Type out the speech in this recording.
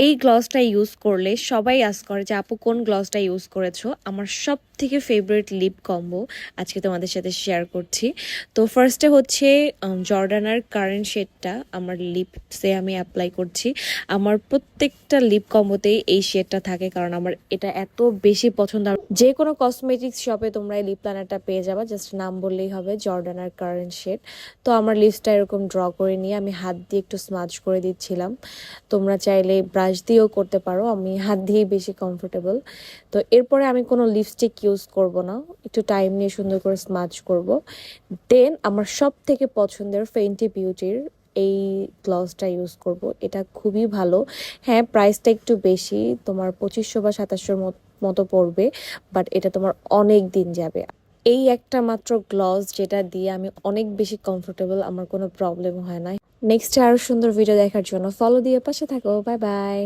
এই গ্লসটা ইউজ করলে সবাই আস্ক করে যে আপু কোন গ্লসটা ইউজ করেছো। আমার সব থেকে ফেভারিট লিপ কম্বো আজকে তোমাদের সাথে শেয়ার করছি। তো ফার্স্টে হচ্ছে জর্ডানার কারেন্ট শেডটা আমার লিপসে আমি অ্যাপ্লাই করছি। আমার প্রত্যেকটা লিপ কম্বোতেই এই শেডটা থাকে, কারণ আমার এটা এত বেশি পছন্দ। যে কোনো কসমেটিক্স শপে তোমরা এই লিপ প্ল্যানারটা পেয়ে যাবা, জাস্ট নাম বললেই হবে জর্ডানার কারেন্ট শেড। তো আমার লিপসটা এরকম ড্র করে নিয়ে আমি হাত দিয়ে একটু স্মাজ করে দিচ্ছিলাম। তোমরা চাইলে ব্রাশ দিয়েও করতে পারো, আমি হাত দিয়েই বেশি কমফোর্টেবল। তো এরপরে আমি কোনো লিপস্টিক ইউজ করব না, একটু টাইম নিয়ে সুন্দর করে স্মাচ করব। দেন আমার সব থেকে পছন্দের ফেন্টি বিউটির এই গ্লসটা ইউজ করব। এটা খুবই ভালো। হ্যাঁ, প্রাইসটা একটু বেশি, তোমার 2500 বা 2700 মতো পড়বে, বাট এটা তোমার অনেক দিন যাবে। এই একটা মাত্র গ্লস যেটা দিয়ে আমি অনেক বেশি কমফোর্টেবল, আমার কোনো প্রবলেম হয় না। নেক্সট আরো সুন্দর ভিডিও দেখার জন্য ফলো দিয়ে পাশে থাকো। Bye bye.